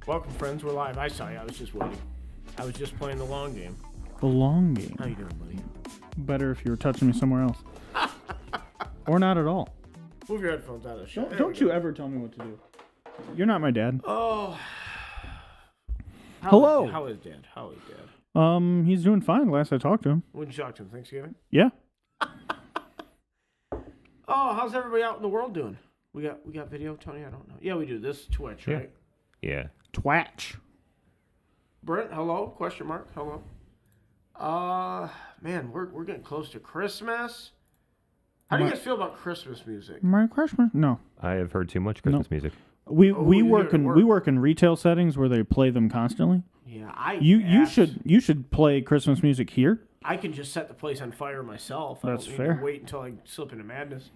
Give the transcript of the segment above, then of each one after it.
Welcome, friends. We're live. I saw you. I was just waiting. I was just playing the long game. The long game. How you doing, buddy? Better if you were touching me somewhere else. Or not at all. Move your headphones out of the show. Don't you ever tell me what to do. You're not my dad. Oh. Hello. How is Dad? How is Dad? He's doing fine. Last I talked to him. When did you talk to him? Thanksgiving? Yeah. Oh, how's everybody out in the world doing? We got video, Tony? I don't know. Yeah, we do. This is Twitch, right? Yeah. Twatch. Brent, hello? Question mark. Hello. Man, we're getting close to Christmas. How do you guys feel about Christmas music? Merry Christmas? No. I have heard too much Christmas music. We work in retail settings where they play them constantly. Yeah, you should play Christmas music here. I can just set the place on fire myself. That's I don't fair. Need to wait until I slip into madness.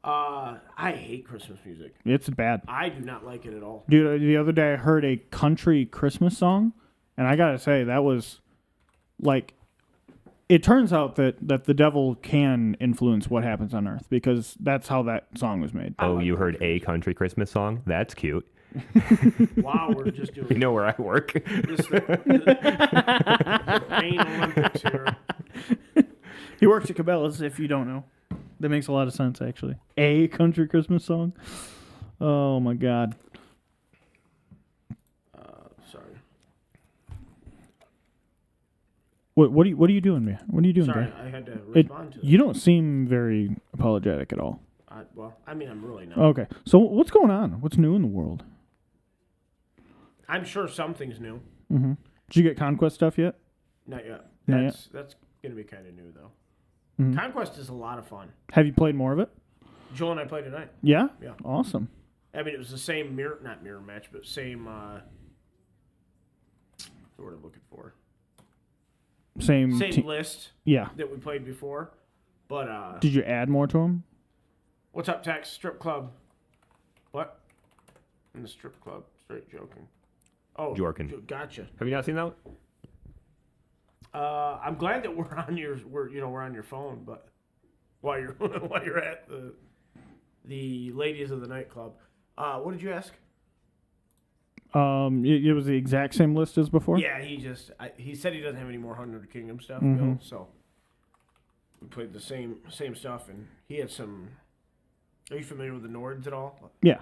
I hate Christmas music. It's bad. I do not like it at all. Dude, the other day I heard a country Christmas song, and I gotta say, that was, like, it turns out that the devil can influence what happens on earth, because that's how that song was made. Oh, you heard a country Christmas song? That's cute. Wow, we're just doing... You know where I work. the Pain Olympics here. He works at Cabela's, if you don't know. That makes a lot of sense, actually. A country Christmas song? Oh, my God. Sorry. What are you doing, man? What are you doing, Sorry, Dad? I had to respond to that. You don't seem very apologetic at all. I'm really not. Okay. So what's going on? What's new in the world? I'm sure something's new. Mm-hmm. Did you get Conquest stuff yet? Not yet. Not yet? That's going to be kind of new, though. Mm-hmm. Conquest is a lot of fun. Have you played more of it? Joel and I played tonight. Yeah? Yeah. Awesome. I mean, it was the same not mirror match, but same, what's the word I'm looking for? Same list Yeah. that we played before. But, Did you add more to them? what's up, Tex? Strip club. What? In the strip club. Straight joking. Oh. Jorkin. Gotcha. Have you not seen that? I'm glad that we're on your phone, but while you're at the ladies of the nightclub, what did you ask? It was the exact same list as before? Yeah, he said he doesn't have any more Hundred Kingdom stuff, Mm-hmm. Bill, so we played the same stuff, and he had some. Are you familiar with the Nords at all? Yeah.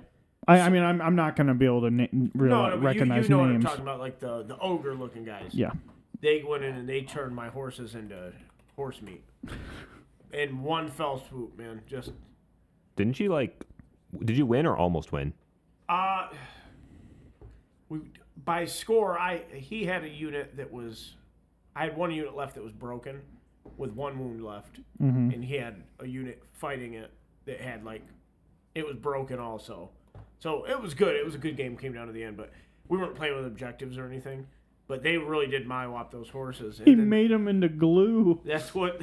I mean, I'm not going to be able to recognize you know names. what I'm talking about, like the ogre-looking guys. Yeah. They went in and they turned my horses into horse meat. In one fell swoop, man. Just. Did you win or almost win? by score, he had a unit that was, I had one unit left that was broken, with one wound left, and he had a unit fighting it that had it was broken also. So it was good. It was a good game. Came down to the end, but we weren't playing with objectives or anything. But they really did wop those horses. And he made them into glue. That's what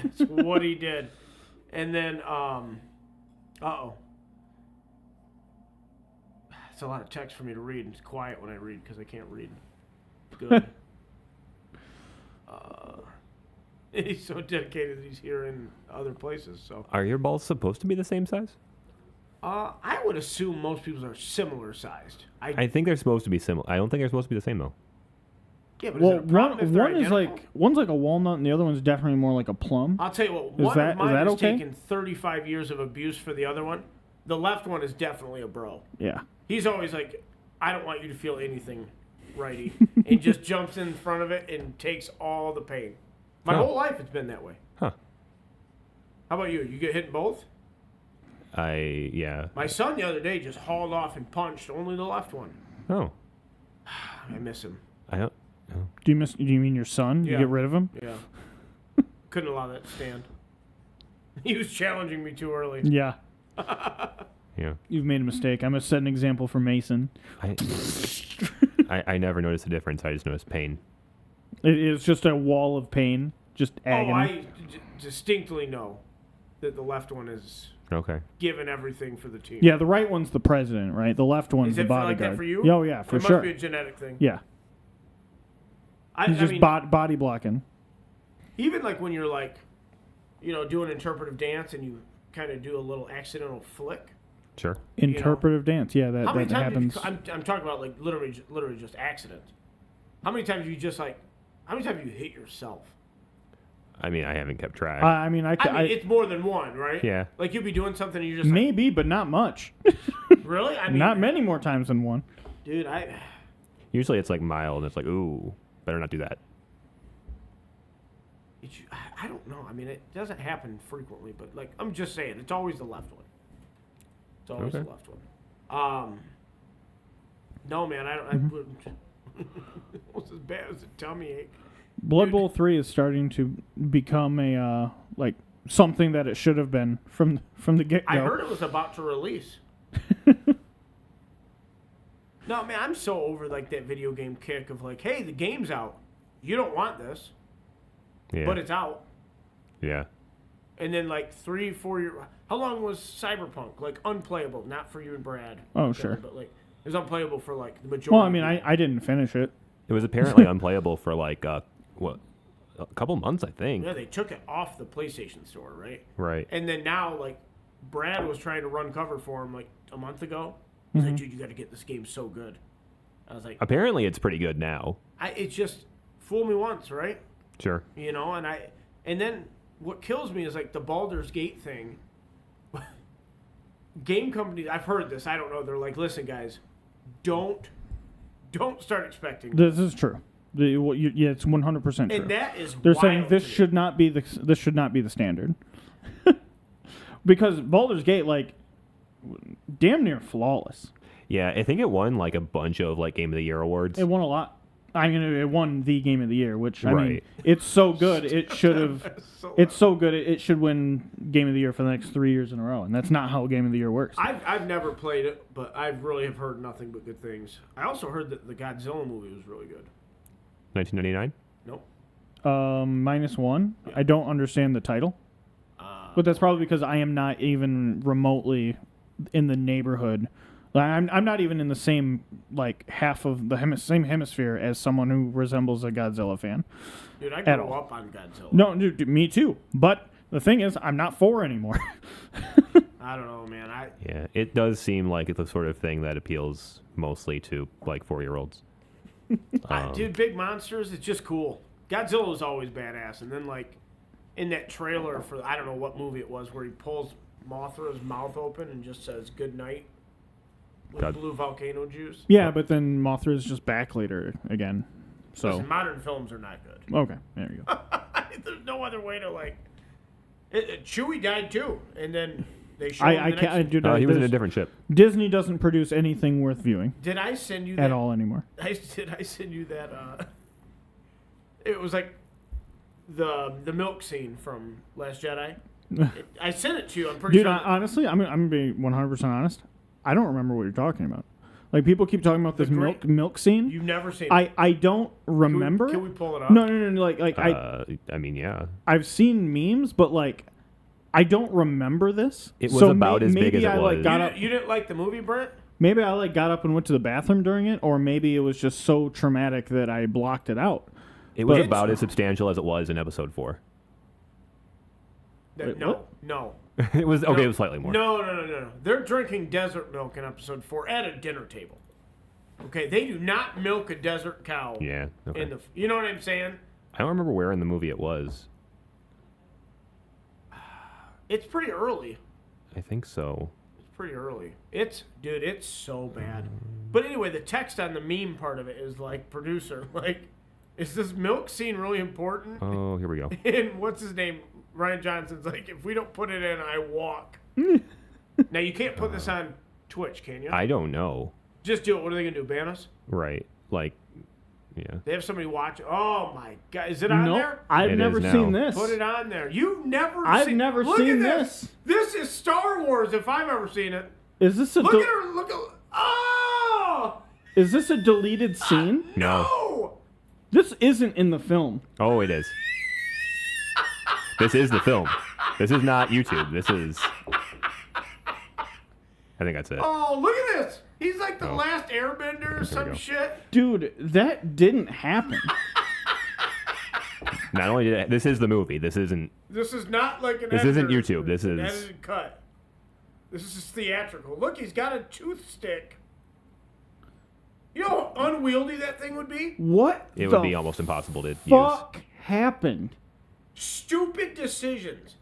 he did. And then it's a lot of text for me to read. It's quiet when I read because I can't read. Good. He's so dedicated. He's here in other places. So Are your balls supposed to be the same size? I would assume most people's are similar sized. I think they're supposed to be similar. I don't think they're supposed to be the same though. Yeah, but Well, is it a problem if they're one is identical? one's like a walnut, and the other one's definitely more like a plum. I'll tell you what. Is One that- of mine is that has okay? taken 35 years of abuse for the other one. The left one is definitely a bro. Yeah. He's always like, I don't want you to feel anything, righty, and just jumps in front of it and takes all the pain. My Huh. whole life it's been that way. Huh. How about you? You get hit in both? Yeah. My son the other day just hauled off and punched only the left one. Oh. I miss him. I don't. Do you mean your son? You Yeah. get rid of him? Yeah. Couldn't allow that to stand. He was challenging me too early. Yeah. Yeah. You've made a mistake. I'm gonna set an example for Mason. I never noticed a difference. I just noticed pain. It is just a wall of pain, just agony. Oh, I distinctly know that the left one is Okay. giving everything for the team. Yeah, the right one's the president, right? The left one's Is the it like bodyguard. that for you? Oh yeah, for it sure. must be a genetic thing. Yeah, I he's just mean, body blocking. even when you're doing interpretive dance and you kind of do a little accidental flick. Sure. Interpretive dance. Yeah, How many that times happens. I'm talking about literally just accident. How many times you just how many times you hit yourself? I mean, I haven't kept track. I mean, It's more than one, right? Yeah. Like you'll be doing something and you're just maybe, but not much. really? I mean, Not many more times than one. dude. Usually it's mild and it's ooh, better not do that. I don't know. I mean, it doesn't happen frequently, but I'm just saying, it's always the left one. It's always Okay. the left one. No, man, I don't. I wouldn't. Almost as bad as a tummy ache. Blood Dude. Bowl 3 is starting to become a something that it should have been from the get go. I heard it was about to release. No, man, I'm so over that video game kick of hey, the game's out. You don't want this, Yeah. but it's out. Yeah. And then 3-4 years. How long was Cyberpunk? Unplayable, not for you and Brad. Oh, Okay, sure. But it was unplayable for the majority. Well, I mean, of people. I didn't finish it. It was apparently unplayable for a couple months, I think. Yeah, they took it off the PlayStation Store, right? Right. And then now, Brad was trying to run cover for him a month ago. He's like, dude, you got to get this game so good. I was like, Apparently it's pretty good now. it's just fool me once, right? Sure. And then what kills me is the Baldur's Gate thing. Game companies, I've heard this. I don't know. They're listen, guys, don't start expecting. This is true. Yeah, it's 100% true. And that is They're wild saying this to me. should not be the standard. Because Baldur's Gate, damn near flawless. Yeah, I think it won a bunch of Game of the Year awards. It won a lot. I mean, it won the Game of the Year, which I mean, Right. it's so good. It should have. It's so good. It should win Game of the Year for the next 3 years in a row, and that's not how Game of the Year works. I've never played it, but I really have heard nothing but good things. I also heard that the Godzilla movie was really good. 1999? Nope. -1. I don't understand the title, but that's probably because I am not even remotely in the neighborhood. I'm not even in the same half of the same hemisphere as someone who resembles a Godzilla fan. Dude, I At grew all. up on Godzilla. No, dude, me too. But the thing is, I'm not 4 anymore. I don't know, man. Yeah, it does seem like it's the sort of thing that appeals mostly to 4-year-olds. Dude, big monsters, it's just cool. Godzilla was always badass, and then in that trailer for I don't know what movie it was where he pulls Mothra's mouth open and just says good night with blue volcano juice. Yeah, but then Mothra is just back later again. So Listen, modern films are not good. okay, there you go. There's no other way to Chewie died too, and then They show him I the can't. next- Dude, he was in a there's- different ship. Disney doesn't produce anything worth viewing Did I send you that? at all anymore. Did I send you that? It was like the milk scene from Last Jedi. I sent it to you. I'm pretty Dude, sure. honestly, I'm gonna be 100% honest. I don't remember what you're talking about. Like, people keep talking about this milk scene. You've never seen it. I don't remember. Can we pull it up? No. Like I mean, yeah. I've seen memes, but like, I don't remember this. It was about as big as it I, was. Like, got up, You didn't like the movie, Brent? maybe I like got up and went to the bathroom during it, or maybe it was just so traumatic that I blocked it out. It was But- about as substantial as it was in episode 4. Wait, No, what? no. It was okay. No. It was slightly more. No. They're drinking desert milk in episode 4 at a dinner table. Okay, they do not milk a desert cow. Yeah. Okay. You know what I'm saying? I don't remember where in the movie it was. It's pretty early. I think so. It's pretty early. It's so bad. But anyway, the text on the meme part of it is like, producer, like, is this milk scene really important? Oh, here we go. And what's his name? Ryan Johnson's like, if we don't put it in, I walk. Now, you can't put this on Twitch, can you? I don't know. Just do it. What are they going to do, ban us? Right. Like, yeah. They have somebody watch. Oh, my God. Is it on there? I've It never is now. seen this. Put it on there. You've never I've seen never Look seen at this. This is Star Wars if I've ever seen it. Is this a Look at her. Look at. Oh! Is this a deleted scene? No! This isn't in the film. Oh, it is. This is the film. This is not YouTube. This is. I think that's it. Oh, look at this. He's like the Oh. last airbender or we some go. shit. Dude, that didn't happen. Not only did it, this is the movie. This isn't. This is not like an This isn't editor's- YouTube. This an is- edited cut. This is just theatrical. Look, he's got a toothstick. You know how unwieldy that thing would be? What It the would be almost impossible to use. fuck happened? Stupid decisions.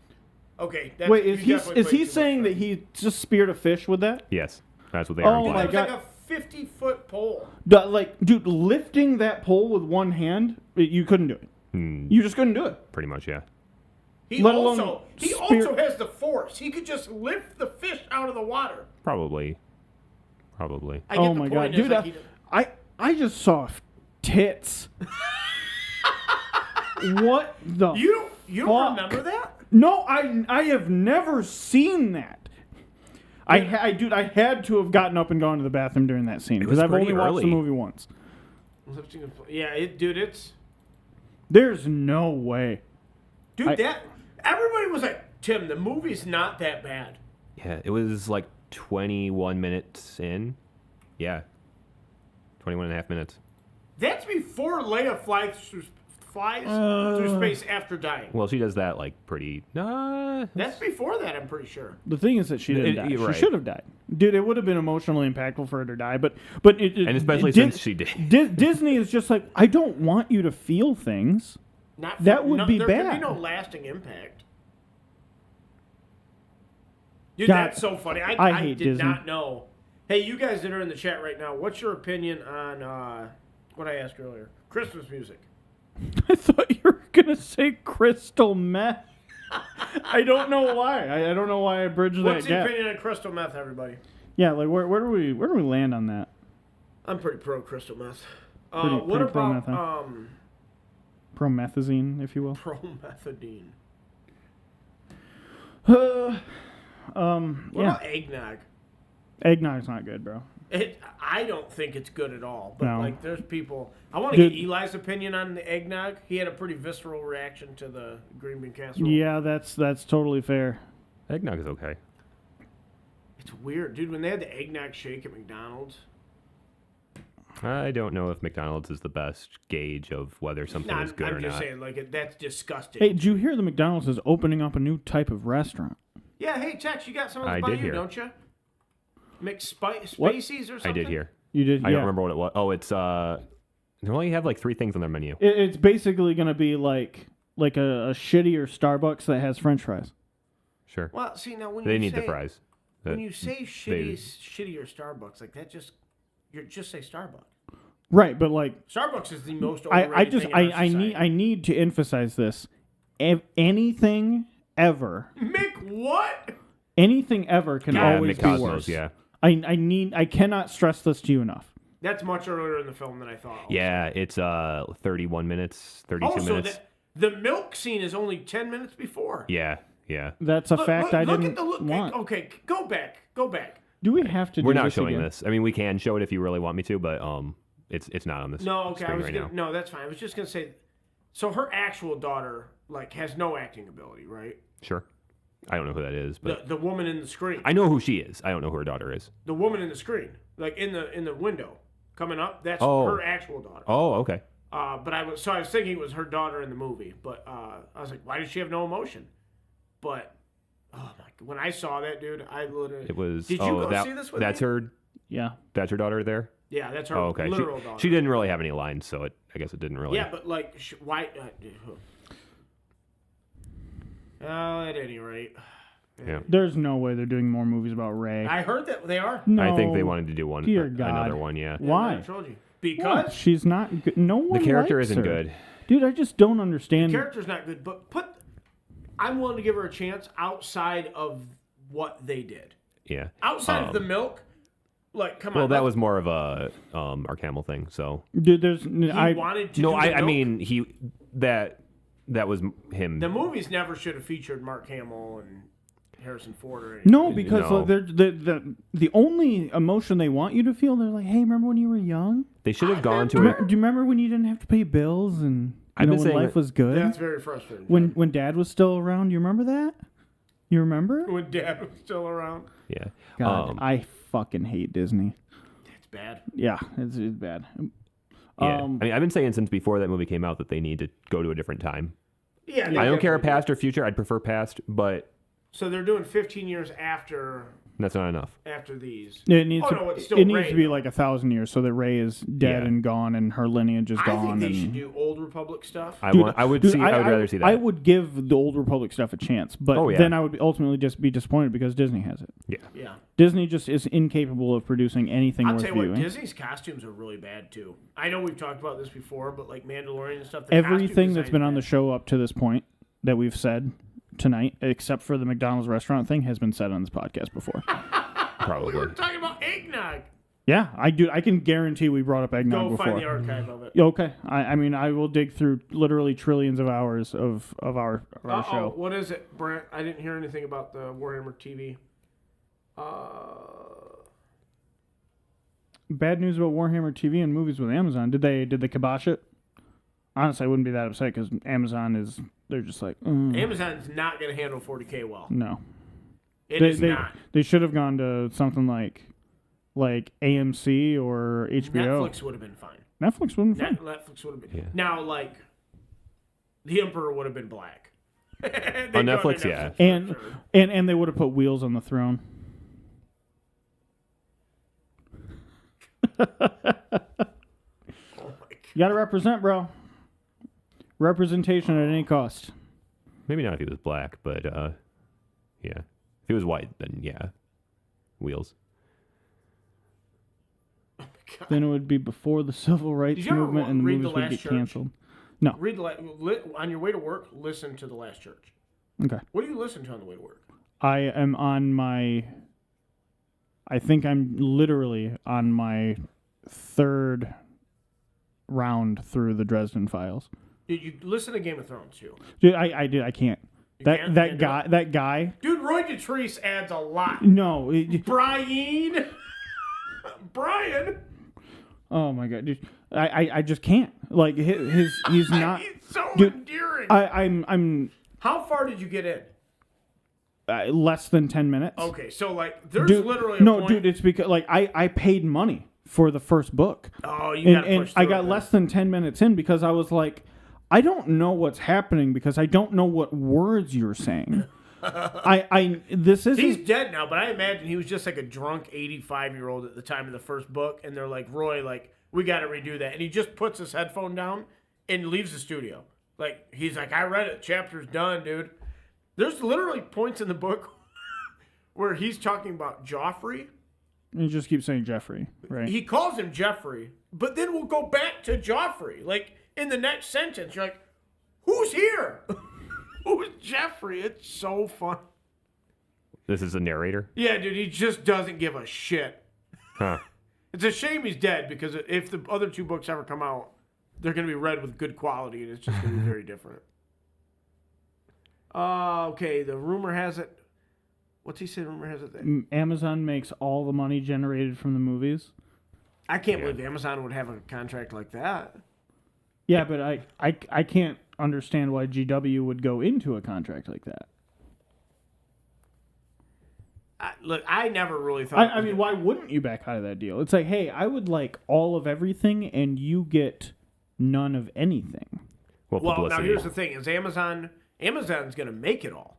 Okay. That's, Wait, you is he definitely played too much saying that he just speared a fish with that? Yes, that's what they Oh are. Dude, my that was God. like a 50-foot pole. Like, dude, lifting that pole with one hand, you couldn't do it. You just couldn't do it. Pretty much, yeah. He Let alone also has the force. He could just lift the fish out of the water. Probably. I get Oh the my point. god, It's dude! like I just saw tits. What the? you don't fuck? remember that? No, I have never seen that. Dude, I had to have gotten up and gone to the bathroom during that scene because was I've only pretty watched the early. movie once. Yeah, it's. There's no way. Dude, everybody was like, Tim, the movie's not that bad. Yeah, it was like 21 minutes in. Yeah. 21 and a half minutes. That's before Leia flies through space after dying. Well, she does that like pretty. That's before that, I'm pretty sure. The thing is that she didn't die. You're She right. should have died. Dude, it would have been emotionally impactful for her to die, but And especially since she did. Disney is just like, I don't want you to feel things. That would be there bad. could be no lasting impact. Dude, God, that's so funny. I I hate did Disney. not know. Hey, you guys that are in the chat right now, what's your opinion on what I asked earlier? Christmas music. I thought you were gonna say crystal meth. I don't know why. I don't know why I bridged What's that the gap. opinion on crystal meth, everybody? Yeah, like where do we land on that? I'm pretty pro crystal meth. Pretty What pro about meth, huh? Promethazine, if you will. promethazine? Yeah. What about eggnog? Eggnog's not good, bro. I don't think it's good at all. But No. like, there's people. I want to Dude. get Eli's opinion on the eggnog. He had a pretty visceral reaction to the green bean casserole. Yeah, that's totally fair. Eggnog is okay. It's weird, dude. When they had the eggnog shake at McDonald's. I don't know if McDonald's is the best gauge of whether something is good I'm or just not. saying, like, that's disgusting. Hey, did you hear that McDonald's is opening up a new type of restaurant? Yeah, hey, Tex, you got some of I those by did you, hear. don't you? McSpacies What? or something? I did hear. You did? I yeah. don't remember what it was. Oh, it's they only have like 3 things on their menu. It's basically gonna be like a shittier Starbucks that has French fries. Sure. Well, see, now when They you need say, the fries. When you say shittier Starbucks, like that you just say Starbucks. Right, but like Starbucks is the most overrated I just thing in our I society. need to emphasize this. Anything ever Mick, what? Anything ever can always be McCosmos, worse. yeah. I cannot stress this to you enough. That's much earlier in the film than I thought. Also. Yeah, it's 31 minutes, 32 Also, minutes. the milk scene is only 10 minutes before. Yeah. That's a fact I didn't want. Okay, go back. Do we have to? We're do not this showing again? this. I mean, we can show it if you really want me to, but it's not on this. No, okay. screen right now. No, that's fine. I was just gonna say. So her actual daughter has no acting ability, right? Sure. I don't know who that is, but The woman in the screen. I know who she is. I don't know who her daughter is. The woman in the screen, like in the window coming up. That's Oh. her actual daughter. Oh, okay. But I was thinking it was her daughter in the movie, but I was like, why does she have no emotion? But oh my! When I saw that, dude, I literally. It was. Did you go see this with That's me? her. Yeah. That's her daughter there. Yeah, that's her Oh, okay. literal daughter. She didn't really have any lines, so I guess it didn't really. Yeah, but like, why? At any rate. Yeah. There's no way they're doing more movies about Rey. I heard that they are. No. I think they wanted to do one. Dear God. Another one. Yeah. Why? I told you. What? Because She's not good. No one The character likes isn't her. good. Dude, I just don't understand. the character's not good, but I'm willing to give her a chance outside of what they did. Yeah. Outside of the milk, like, come Well, on. that was more of a Ark Hamill thing. So Dude, there's He wanted to no, do the I milk. mean that was him. The movies never should have featured Mark Hamill and Harrison Ford or anything. no, because No. they're, the only emotion they want you to feel, they're like, hey, remember when you were young? They should have gone to Do it. you remember when you didn't have to pay bills and I've been when saying life that- was good? That's very frustrating. When Dad was still around, you remember that? You remember? When Dad was still around. Yeah. God, I fucking hate Disney. It's bad. Yeah, it's bad. Yeah. I mean, I've been saying since before that movie came out that they need to go to a different time. Yeah. I don't care past or future. I'd prefer past, but So they're doing 15 years after that's not enough. these. It needs it's still it needs Rey, to be though. like 1,000 years, so that Rey is dead Yeah. and gone, and her lineage is I gone. think they and should do Old Republic stuff. I Dude, would dude, rather see that. I would give the Old Republic stuff a chance, but Oh, yeah. then I would ultimately just be disappointed because Disney has it. Yeah. Disney just is incapable of producing anything I'll worth tell you what, viewing. Disney's costumes are really bad too. I know we've talked about this before, but like Mandalorian and stuff. The Everything costume that's been on the design's show up to this point that we've said tonight, except for the McDonald's restaurant thing, has been said on this podcast before. bad. We Probably. were talking about eggnog. Yeah, I do. I can guarantee we brought up eggnog Go before. find the archive of it. Okay, I mean, I will dig through literally trillions of hours of our show. What is it, Brent? I didn't hear anything about the Warhammer TV. Bad news about Warhammer TV and movies with Amazon. Did they kibosh it? Honestly, I wouldn't be that upset because Amazon is. They're just like Amazon's not going to handle 40K well. no. It is not. They should have gone to something like AMC or HBO. Netflix would have been fine. Netflix wouldn't. Fine. Netflix would have been. Yeah. Now, like, the Emperor would have been black. On Netflix, yeah. And for sure. and they would have put wheels on the throne. Oh my God. You got to represent, bro. Representation at any cost. Maybe not if he was black, but yeah. If he was white, then yeah. Wheels. Oh my God. Then it would be before the civil rights Did you ever movement, and the read The movies would Last get Church? canceled. No. Read on your way to work. Listen to The Last Church. Okay. What do you listen to on the way to work? I am on my. I think I'm literally on my third round through the Dresden Files. Dude, you listen to Game of Thrones too. Dude, I did. I can't. You That can't? that Can't do guy. it? That guy. Dude, Roy Dotrice adds a lot. No. Brian. Brian. Oh my god, dude. I just can't. Like he's not. He's so Dude, endearing. I'm How far did you get in? less than 10 minutes. Okay, so like there's Dude, literally a no, point. dude. It's because like I paid money for the first book. Oh, you gotta and push I through got it, less than 10 minutes in because I was like, I don't know what's happening because I don't know what words you're saying. This isn't. He's dead now, but I imagine he was just like a drunk 85-year-old at the time of the first book, and they're like, Roy, like, we got to redo that. And he just puts his headphone down and leaves the studio. Like, he's like, I read it. Chapter's done, dude. There's literally points in the book where he's talking about Joffrey. You just keep saying Jeffrey, right? He calls him Jeffrey, but then we'll go back to Joffrey. Like, in the next sentence, you're like, who's here? Who's Jeffrey? It's so fun. This is the narrator? Yeah, dude, he just doesn't give a shit. Huh. It's a shame he's dead because if the other 2 books ever come out, they're going to be read with good quality, and it's just going to be very different. Okay, the rumor has it. What's he say? Rumor has it. Amazon makes all the money generated from the movies. I can't believe Amazon would have a contract like that. Yeah, but I can't understand why GW would go into a contract like that. Look, I never really thought... I mean, why wouldn't you back out of that deal? It's like, hey, I would like all of everything, and you get none of anything. Well, now here's the thing: is Amazon's going to make it all,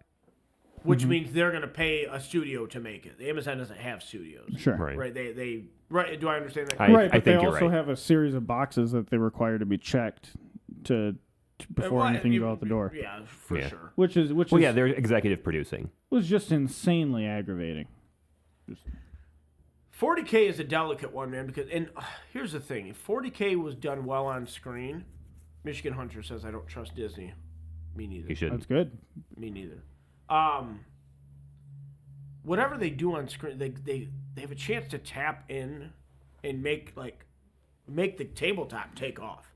which means they're going to pay a studio to make it. Amazon doesn't have studios, Sure, right? They right? Do I understand that? Right, but they think also have a series of boxes that they require to be checked before anything can go out the door. Yeah, for sure. Which is they're executive producing. Was just insanely aggravating. 40K is a delicate one, man, because here's the thing: if 40K was done well on screen, Michigan Hunter says I don't trust Disney. Me neither. You shouldn't. That's good. Me neither. Whatever they do on screen, they have a chance to tap in and make the tabletop take off,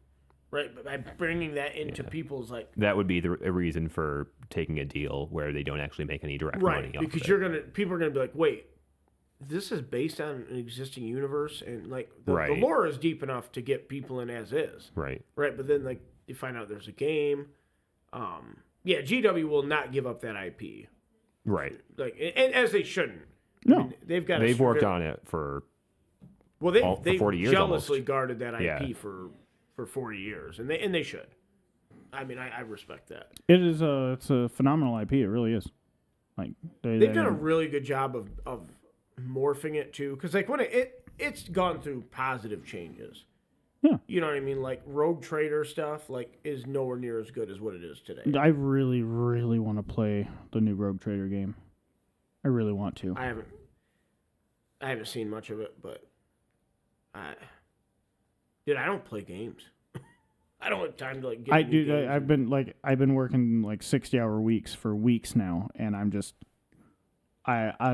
right? By bringing that into people's that would be a reason for taking a deal where they don't actually make any direct money off because of it. People are gonna be like, wait, this is based on an existing universe, and the lore is deep enough to get people in as is, right? But then you find out there's a game. GW will not give up that IP. Right. And as they shouldn't. No. I mean, they've worked on it for they've 40 years jealously almost. guarded that IP for 40 years, and they should. I mean, I respect that. It's a phenomenal IP. It really is. Like they've done a really good job of morphing it too, because when it's gone through positive changes. Yeah. You know what I mean? Like Rogue Trader stuff is nowhere near as good as what it is today. I really, really want to play the new Rogue Trader game. I really want to. I haven't seen much of it, but I don't play games. I don't have time to get games. I've been working 60-hour weeks for weeks now, and I'm just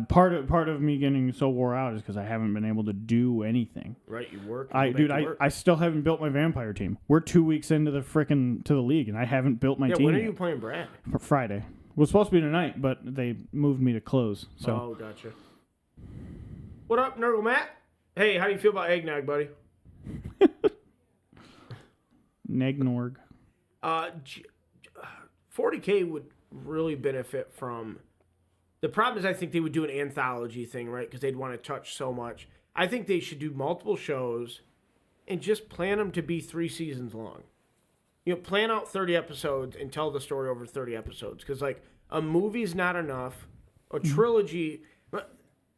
part of me getting so wore out is because I haven't been able to do anything. Right, you work. I still haven't built my vampire team. We're 2 weeks into to the league, and I haven't built my team. When are yet. you playing Brad? Friday. It was supposed to be tonight, but they moved me to close. So. Oh, gotcha. What up, Nurgle Matt? Hey, how do you feel about eggnog, buddy? Negnorg. 40K would really benefit from. The problem is I think they would do an anthology thing, right? Because they'd want to touch so much. I think they should do multiple shows and just plan them to be 3 seasons long. Plan out 30 episodes and tell the story over 30 episodes. Because, a movie's not enough. A trilogy,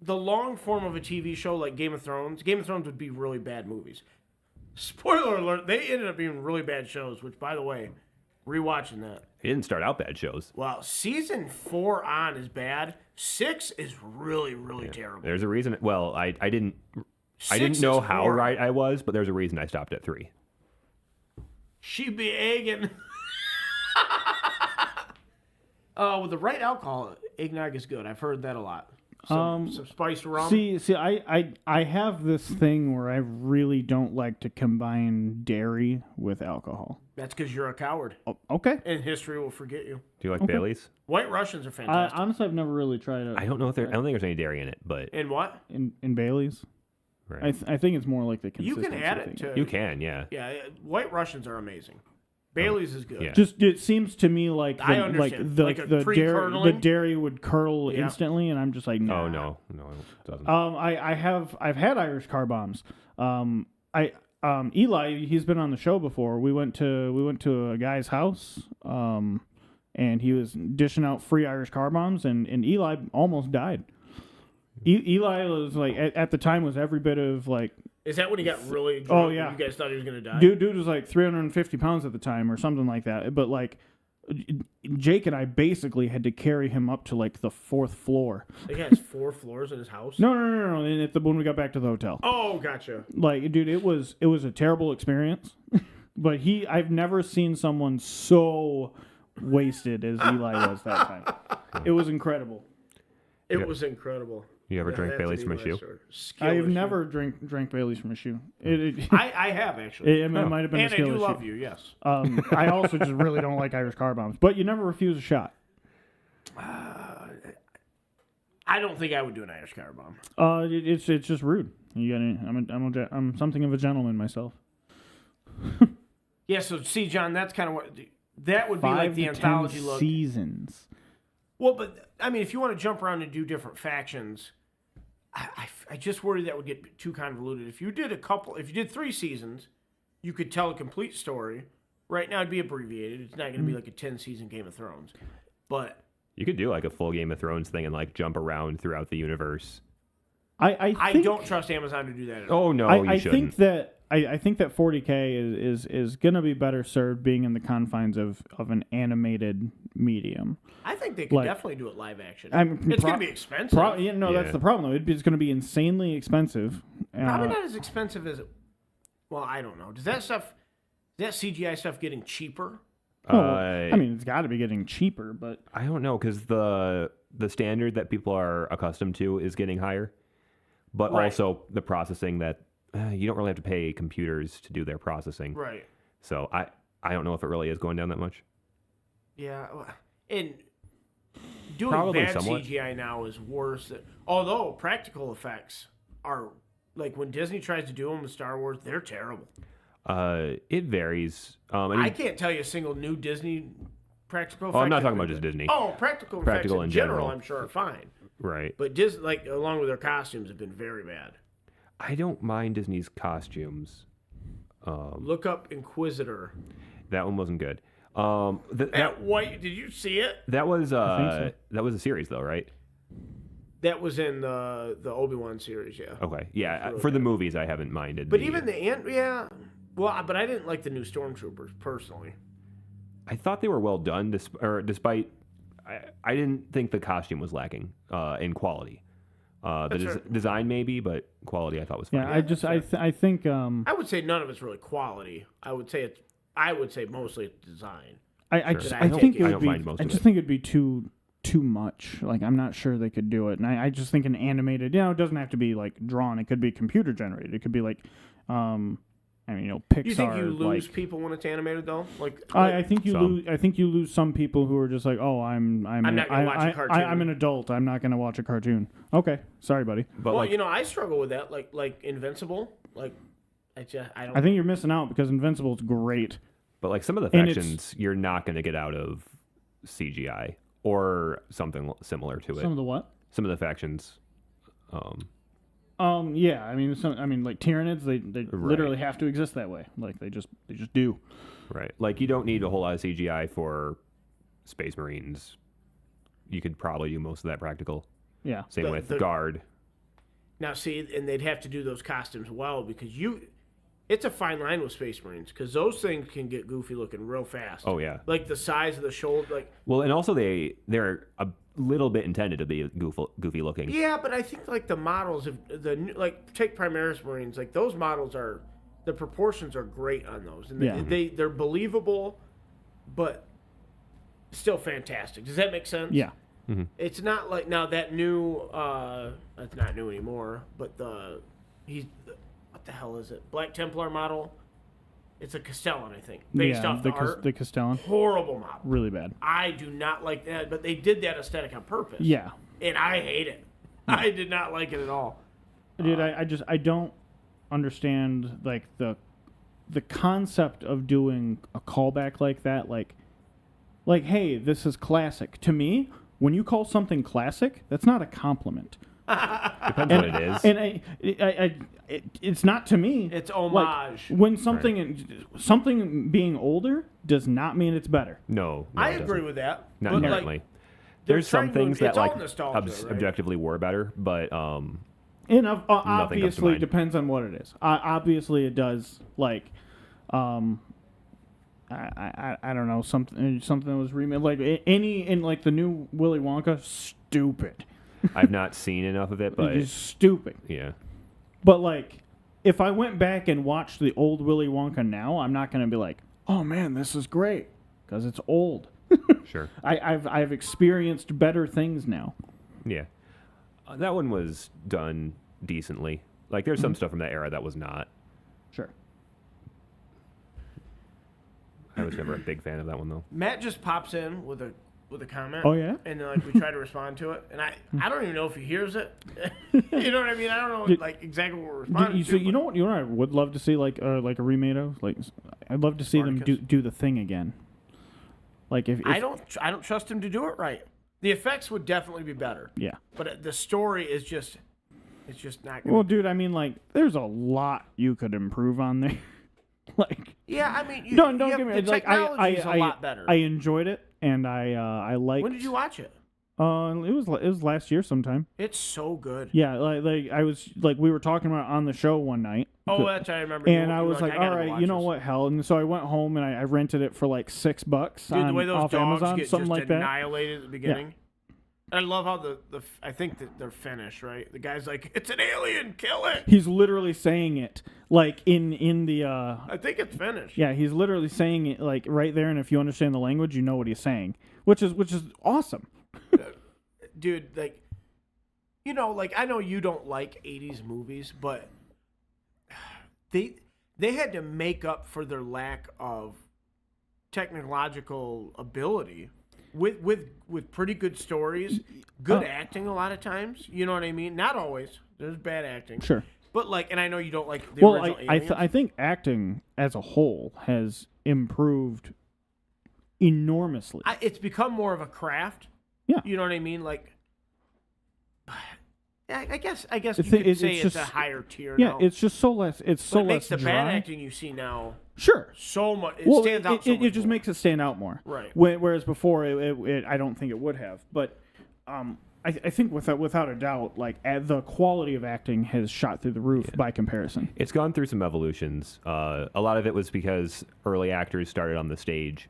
the long form of a TV show like Game of Thrones would be really bad movies. Spoiler alert, they ended up being really bad shows, which, by the way, rewatching that. It didn't start out bad shows. Well, season 4 on is bad. 6 is really, really terrible. There's a reason. Well, I didn't know how right I was, but there's a reason I stopped at 3. She be egging. With the right alcohol, eggnog is good. I've heard that a lot. Some spiced rum. See, I have this thing where I really don't like to combine dairy with alcohol. That's because you're a coward. Oh, okay. And history will forget you. Do you like Bailey's? White Russians are fantastic. Honestly, I've never really tried it. I don't know if I don't think there's any dairy in it, but in what? In Bailey's. Right. I think it's more like the You consistency can add it thing. to. You can, yeah. Yeah, White Russians are amazing. Bailey's is good. Yeah. Just it seems to me like I understand. the dairy would curdle instantly, and I'm just like, nah. Oh no, it doesn't. I've had Irish car bombs. Eli, he's been on the show before. We went to a guy's house, and he was dishing out free Irish car bombs, and Eli almost died. Eli was at the time was every bit of Is that when he got really drunk? Oh yeah. You guys thought he was gonna die. Dude was 350 pounds at the time or something like that. But Jake and I basically had to carry him up to the 4th floor. He has 4 floors in his house. No. And when we got back to the hotel. Oh, gotcha. Dude, it was a terrible experience. But I've never seen someone so wasted as Eli was that time. It was incredible. It Yeah. was incredible. You ever Yeah, drank that's Bailey's an from a Eli shoe? story. Skill I've issue. never drank Bailey's from a shoe. I have actually. It might have been a And I skill do issue. love you. Yes. I also just really don't like Irish car bombs. But you never refuse a shot. I don't think I would do an Irish car bomb. It's just rude. You gotta, I'm something of a gentleman myself. Yeah. So see, John, that's kind of what that would be like 5 the to anthology 10 look. seasons. Well, but I mean, if you want to jump around and do different factions, I just worry that would get too convoluted. If you did 3 seasons, you could tell a complete story. Right now, it'd be abbreviated. It's not going to be like a 10-season Game of Thrones. But You could do like a full Game of Thrones thing and like jump around throughout the universe. I I don't trust Amazon to do that at all. Oh no, you I shouldn't. think that I think that 40K is going to be better served being in the confines of an animated medium. I think they could definitely do it live action. It's going to be expensive. That's Yeah. the problem, though. It's going to be insanely expensive. Probably not as expensive as well, I don't know. Is that CGI stuff getting cheaper? I mean, it's got to be getting cheaper, but I don't know because the standard that people are accustomed to is getting higher, but Right. also the processing that you don't really have to pay computers to do their processing. Right. So I don't know if it really is going down that much. Yeah. And doing Probably bad somewhat. CGI now is worse. Although practical effects are, like when Disney tries to do them with Star Wars, they're terrible. It varies. I can't tell you a single new Disney practical effect. I'm not that talking would about just be- Disney. Oh, practical effects in general, I'm sure are fine. Right. But Disney, like along with their costumes, have been very bad. I don't mind Disney's costumes. Look up Inquisitor. That one wasn't good. That white, did you see it? That was so. that was a series though, right? That was in the Obi-Wan series, yeah. Okay, yeah. really For the good. movies, I haven't minded. But even the end, yeah. Well, but I didn't like the new Stormtroopers personally. I thought they were well done, despite. I didn't think the costume was lacking in quality. Design maybe, but quality I thought was fine. yeah. I think I would say none of it's really quality. I would say mostly it's design. I Sure. just I I don't- think it I would don't be mind most I of just it. think it'd be too much. Like I'm not sure they could do it, and I just think an animated. It doesn't have to be like drawn. It could be computer generated. It could be like, Pixar. You think you lose like, people when it's animated though? I think you some. lose. I think you lose some people who are just like, oh, I'm not gonna watch a cartoon. I'm an adult. I'm not gonna watch a cartoon. Okay, sorry, buddy. But well, like, I struggle with that. Like Invincible. Like I don't. I think you're missing out because Invincible's great. but like some of the and it's- factions, you're not going to get out of CGI or something similar to it. Some of the what? Some of the factions. Yeah. Like Tyranids, they literally have to exist that way. Like they just do. Right. Like you don't need a whole lot of CGI for Space Marines. You could probably do most of that practical. Yeah. Same with Guard. Now see, and they'd have to do those costumes well because it's a fine line with Space Marines because those things can get goofy looking real fast. Oh yeah. Like the size of the shoulder, like. Well, and also they're a little bit intended to be goofy looking. Yeah, but I think like the models of take Primaris Marines, like those models the proportions are great on those, and Yeah. they're believable, but still fantastic. Does that make sense? Yeah. It's not like now that new. That's not new anymore, but what the hell is it? Black Templar model. It's a Castellan, I think, based off the art. The Castellan. Horrible model. Really bad. I do not like that, but they did that aesthetic on purpose. Yeah. And I hate it. I did not like it at all. Dude, I don't understand like the concept of doing a callback like that. Like hey, this is classic. To me, when you call something classic, that's not a compliment. Depends what it is. And it's not to me. It's Like, homage. when something being older does not mean it's better. no, I it agree doesn't. with that. Not but, inherently. Like, they're There's some trying to- things that it's all like nostalgia, right? objectively were better, but And comes to obviously mind. depends on what it is. Obviously, it does like, I don't know, something that was remade like in like the new Willy Wonka, stupid. I've not seen enough of it. But It's stupid. yeah, But like, if I went back and watched the old Willy Wonka now, I'm not gonna be like, oh man, this is great, because it's old. sure, I've experienced better things now. yeah. That one was done decently. Like, there's some stuff from that era that was not. Sure. I was never a big fan of that one, though. Matt just pops in with a comment. Oh, yeah? And then, like, we try to respond to it. And I don't even know if he hears it. You know what I mean? I don't know, like, exactly what we're responding to. So you know what I would love to see, like a remake of? Like, I'd love to see them do the Thing again. Like, if I don't trust him to do it right. The effects would definitely be better. Yeah. But the story is just, it's just not good. Well, dude, I mean, like, there's a lot you could improve on there. Like, yeah, I mean, don't get me. The Like, technology's a lot better. I enjoyed it, and I liked. When did you watch it? It was last year sometime. It's so good. Yeah, like I was like we were talking about on the show one night. Oh, that's I remember. And I was like, all right, you know what, hell. And so I went home and I rented it for like $6 Dude, the way those off dogs Amazon, get something just like that. annihilated at the beginning. I love how the I think that they're Finnish, right? The guy's like, it's an alien, kill it. He's literally saying it like in the. I think it's Finnish. Yeah, he's literally saying it like right there, and if you understand the language, you know what he's saying, which is awesome. Dude, like, you know, like I know you don't like '80s movies, but they had to make up for their lack of technological ability. With pretty good stories, good acting a lot of times. You know what I mean? Not always. There's bad acting. Sure. But like, and I know you don't like the original Aliens. I think acting as a whole has improved enormously. It's become more of a craft. Yeah. You know what I mean? Like, I guess you could say it's a higher tier now. Yeah, it's just so less. It's so it less makes the dry. bad acting you see now. Sure. So much. It Well, stands out. It just makes it stand out more. Right. Whereas before, I don't think it would have. But I think without a doubt, like the quality of acting has shot through the roof by comparison. It's gone through some evolutions. A lot of it was because early actors started on the stage,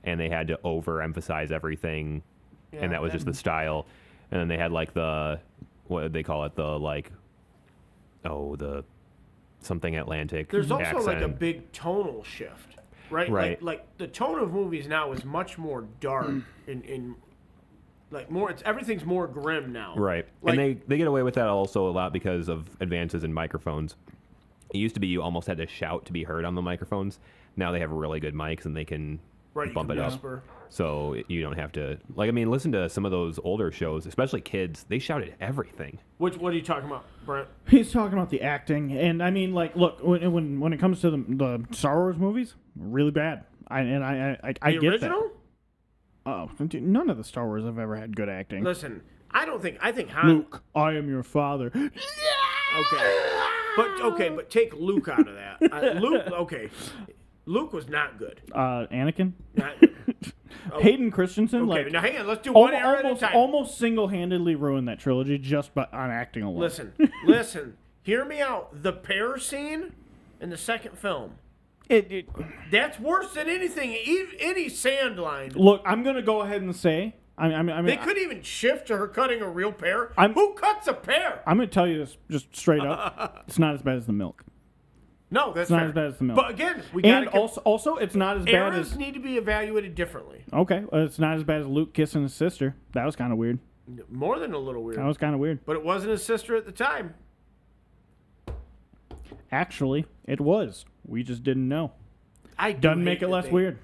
and they had to overemphasize everything, and that was just the style. And then they had like what did they call it? The something Atlantic. There's also accent. like a big tonal shift, right? Right. Like the tone of movies now is much more dark in like more. Everything's more grim now. Right. Like, and they get away with that also a lot because of advances in microphones. It used to be you almost had to shout to be heard on the microphones. Now they have really good mics and they can bump it up. So you don't have to, like, I mean, listen to some of those older shows, especially kids. They shouted everything. What are you talking about, Brent? He's talking about the acting, and I mean, like, look, when it comes to the Star Wars movies, really bad. I get original? that. Oh, none of the Star Wars have ever had good acting. Listen, I think Han. Luke, I am your father. Okay, but take Luke out of that. Luke was not good. Anakin. Not good. Hayden Christensen, Okay, like, now hang on. Let's do one era at a time. Almost single-handedly ruined that trilogy just on acting alone. Listen. Hear me out. The pear scene in the second film. That's worse than anything. Any sand line. Look, I'm gonna go ahead and say, they couldn't even shift to her cutting a real pear. Who cuts a pear? I'm gonna tell you this just straight up. It's not as bad as the milk. No, that's it's not as bad as the milk. But again, we got also it's not as bad as need to be evaluated differently. Okay, it's not as bad as Luke kissing his sister. That was kind of weird. More than a little weird. That was kind of weird. But it wasn't his sister at the time. Actually, it was. We just didn't know. Doesn't make it less weird.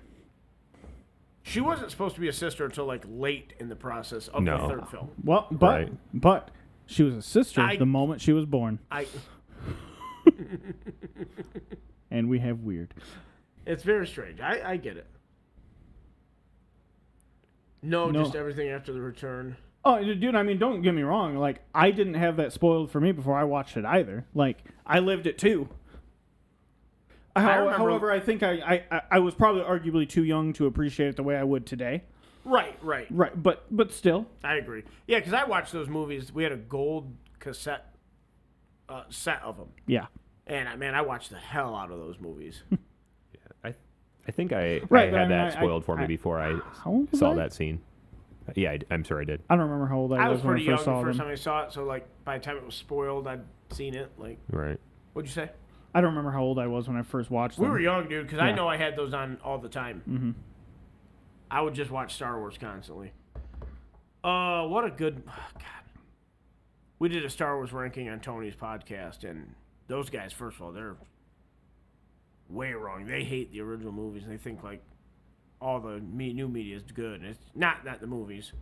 She wasn't supposed to be a sister until like late in the process of the third film. Well, but she was a sister the moment she was born. And we have weird. It's very strange. I get it. No, just everything after the return. Oh, dude, I mean, don't get me wrong. Like, I didn't have that spoiled for me before I watched it either. Like, I lived it too. However, I think I was probably arguably too young to appreciate it the way I would today. Right. But still. I agree. Yeah, because I watched those movies. We had a gold cassette set of them. Yeah. And, man, I watched the hell out of those movies. I think I had that spoiled for me before I saw that scene. Yeah, I'm sure I did. I don't remember how old I was when I first saw it. I was pretty young the first time I saw it, so, like, by the time it was spoiled, I'd seen it. Like, right. What'd you say? I don't remember how old I was when I first watched them. We were young, dude, because I know I had those on all the time. Mm-hmm. I would just watch Star Wars constantly. What a good... Oh, God. we did a Star Wars ranking on Tony's podcast, and those guys, first of all, they're way wrong. They hate the original movies. They think like all the new media is good. It's not the movies.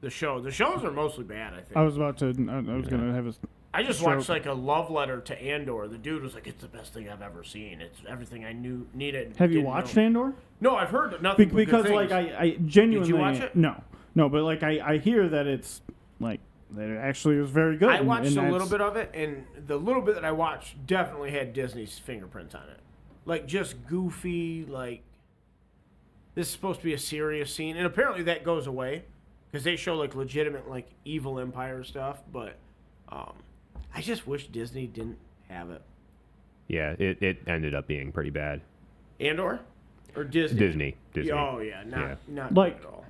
The shows are mostly bad, I think. I was about to. I was gonna have a. I just watched like a love letter to Andor. The dude was like, "It's the best thing I've ever seen. It's everything I needed." Have you watched Andor? No, I've heard nothing. Because but good like things. I genuinely. Did you watch it? No, but like I hear that it's like that it actually was very good. I watched a little bit of it, and the little bit that I watched definitely had Disney's fingerprints on it. Like just goofy, like this is supposed to be a serious scene, and apparently that goes away because they show like legitimate like evil empire stuff. But I just wish Disney didn't have it. Yeah, it ended up being pretty bad. Andor or Disney? Disney. Oh yeah, not like good at all.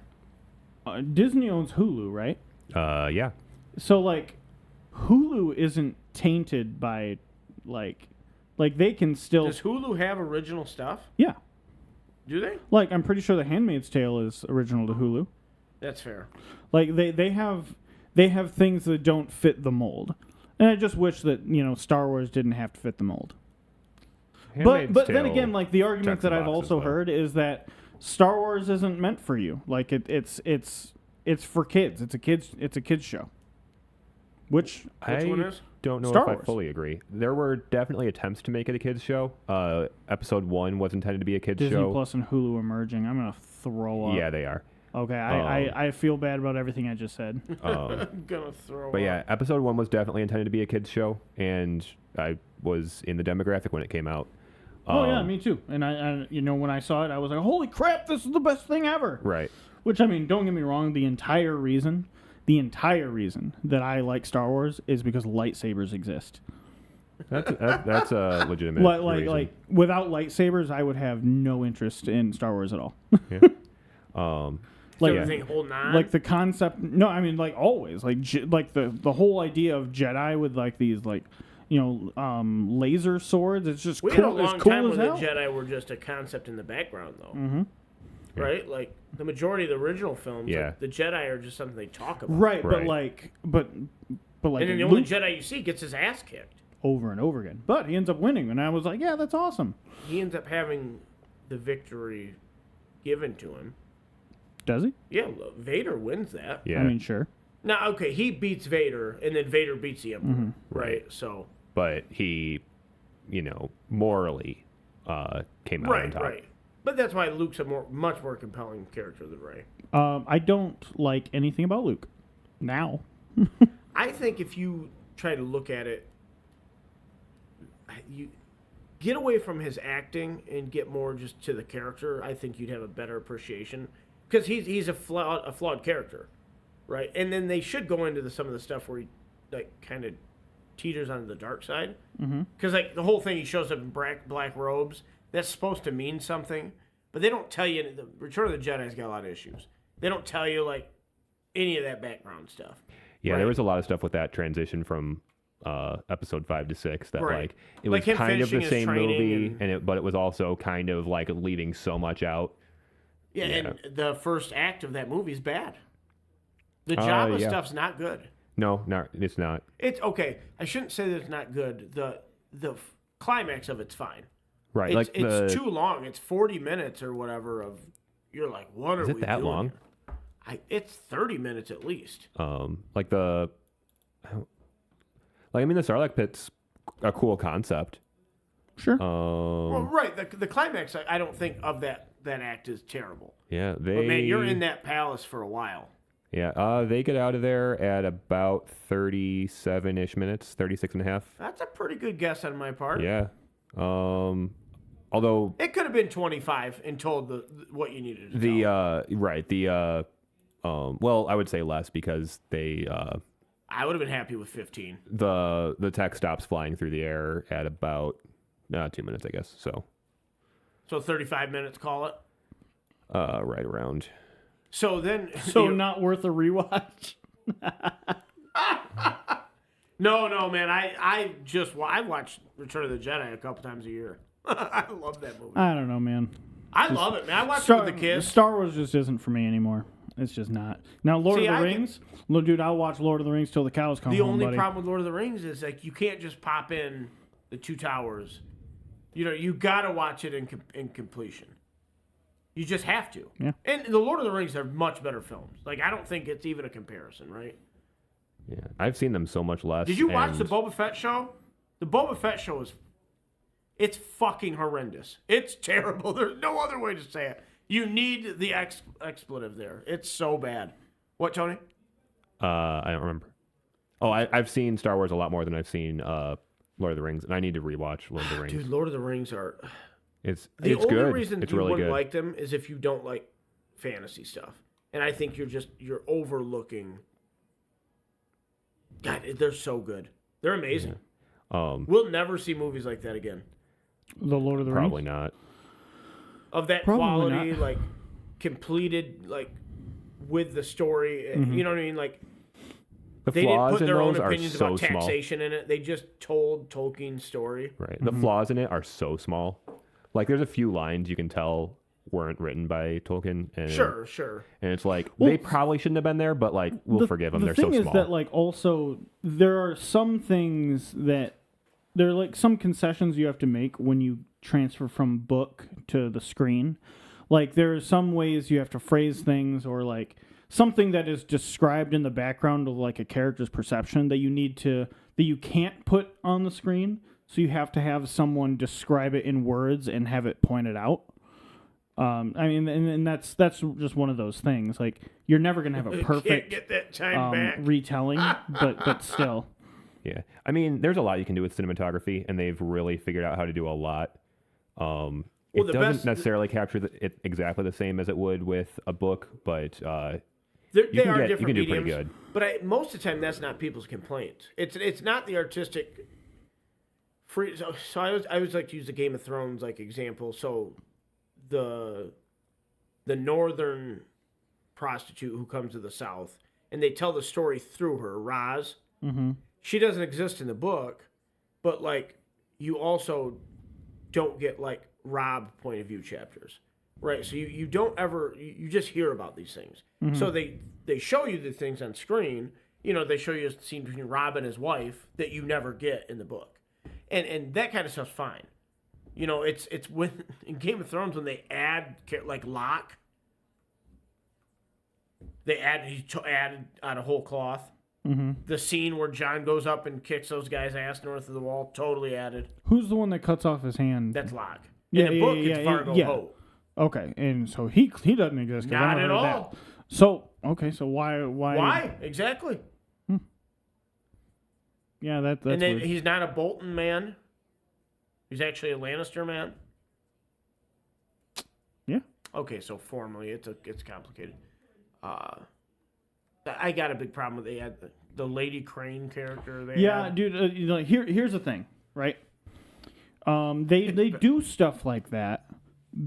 Disney owns Hulu, right? Yeah. So like Hulu isn't tainted by like they can still. Does Hulu have original stuff? Yeah. Do they? Like I'm pretty sure The Handmaid's Tale is original to Hulu. That's fair. Like they have things that don't fit the mold, and I just wish that Star Wars didn't have to fit the mold. But then again, like the argument that I've also heard is that Star Wars isn't meant for you. Like it's for kids. It's a kids show. Which one is? Don't know Star if Wars. I fully agree. There were definitely attempts to make it a kids show. Episode 1 was intended to be a kids Disney show. Plus and Hulu are merging. I'm gonna throw up. Yeah, they are. Okay, I feel bad about everything I just said. I'm gonna throw But up. yeah, episode 1 was definitely intended to be a kids show, and I was in the demographic when it came out. Oh yeah, me too. And I when I saw it, I was like, "Holy crap, this is the best thing ever!" Right. Which I mean, don't get me wrong. The entire reason that I like Star Wars is because lightsabers exist. That's a legitimate reason. Like without lightsabers, I would have no interest in Star Wars at all. Yeah. Like everything holding on. Like the concept. No, I mean like always. Like the whole idea of Jedi with like these like laser swords. It's just we cool. had a long it's cool time as when hell. the Jedi were just a concept in the background, though. Mm-hmm. Right? Like the majority of the original films, like, the Jedi are just something they talk about. Right, but but like, and then the only Jedi you see gets his ass kicked over and over again. But he ends up winning, and I was like, yeah, that's awesome. He ends up having the victory given to him. Does he? Yeah, Vader wins that. Yeah. I mean, sure. Now, okay, he beats Vader, and then Vader beats the Emperor, right? So, but he, morally came out on top. Right. But that's why Luke's a much more compelling character than Rey. I don't like anything about Luke now. I think if you try to look at it, you get away from his acting and get more just to the character. I think you'd have a better appreciation because he's a flawed character, right? And then they should go into some of the stuff where he like kind of teeters onto the dark side, because like the whole thing, he shows up in black robes. That's supposed to mean something, but they don't tell you. The Return of the Jedi's got a lot of issues. They don't tell you like any of that background stuff. Yeah, right? there was a lot of stuff with that transition from episode 5 to 6 that like it was like kind of the same movie, but it was also kind of like leaving so much out. Yeah, and the first act of that movie is bad. The Jabba stuff's not good. No, it's not. It's okay. I shouldn't say that it's not good. The climax of it's fine. Right, it's too long. It's 40 minutes or whatever. You're like, what are we doing? Is it that long? It's 30 minutes at least. I mean, the Sarlacc pit's a cool concept. Sure. Well, right. The climax, I don't think of that act is terrible. Yeah, But man, you're in that palace for a while. Yeah, they get out of there at about 37-ish minutes, 36 and a half. That's a pretty good guess on my part. Yeah. Although it could have been 25 and told what you needed to tell. Well, I would say less because they I would have been happy with 15. The tech stops flying through the air at about 2 minutes, I guess. So 35 minutes, call it. Right around. So then, not worth a rewatch. No, man. I watch Return of the Jedi a couple times a year. I love that movie. I don't know, man. I love it, man. I watch it with the kids. Star Wars just isn't for me anymore. It's just not. Now, Lord of the Rings, dude, I'll watch Lord of the Rings till the cows come home, The only buddy. problem with Lord of the Rings is like you can't just pop in the Two Towers. You got to watch it in completion. You just have to. Yeah. And the Lord of the Rings are much better films. Like, I don't think it's even a comparison, right? Yeah, I've seen them so much less. Did you watch the Boba Fett show? The Boba Fett show it's fucking horrendous. It's terrible. There's no other way to say it. You need the expletive there. It's so bad. What, Tony? I don't remember. Oh, I've seen Star Wars a lot more than I've seen Lord of the Rings, and I need to rewatch Lord of the Rings. Dude, Lord of the Rings are... It's the only good. reason it's you really wouldn't good. like them is if you don't like fantasy stuff. And I think you're overlooking... God, they're so good. They're amazing. Yeah. We'll never see movies like that again. The Lord of the Rings? Probably not. Of that Probably quality, not. like, completed, like, with the story. You know what I mean? Like, The they didn't flaws put in their own those are opinions so about small. taxation in it. They just told Tolkien's story. Right. The flaws in it are so small. Like, there's a few lines you can tell weren't written by Tolkien. And Sure. And it's like, Well, they probably shouldn't have been there, but, like, we'll forgive them. They're so small. The thing is that, like, also, there are some things that... There are, like, some concessions you have to make when you transfer from book to the screen. Like, there are some ways you have to phrase things, or, like, something that is described in the background of, like, a character's perception that you can't put on the screen. So you have to have someone describe it in words and have it pointed out. I mean, and that's just one of those things. Like, you're never going to have a perfect Can't get that time back. retelling, but still. Yeah. I mean, there's a lot you can do with cinematography, and they've really figured out how to do a lot. It doesn't necessarily capture it exactly the same as it would with a book, but They are you can different do mediums, pretty good. But most of the time, that's not people's complaint. It's not the artistic free. So I always like to use the Game of Thrones like example. So the northern prostitute who comes to the south, and they tell the story through her, Roz. Mm-hmm. She doesn't exist in the book, but like you also don't get like Rob point of view chapters, right? So you don't ever you just hear about these things. Mm-hmm. So they show you the things on screen. You know, they show you a scene between Rob and his wife that you never get in the book, and that kind of stuff's fine. You know, it's when in Game of Thrones when they add like Locke, he added out of whole cloth. Mm-hmm. The scene where John goes up and kicks those guys' ass north of the wall, totally added. Who's the one that cuts off his hand? That's Locke. Yeah, In the book, it's Fargo Hope. Okay, and so he doesn't exist. 'Cause I Not never at heard all. that. So okay, so why? Why? Exactly. Yeah, that's and then weird. he's not a Bolton man. He's actually a Lannister man. Yeah. Okay, so formally, it's complicated. I got a big problem with they had the Lady Crane character. Dude. Here's the thing, right? They do stuff like that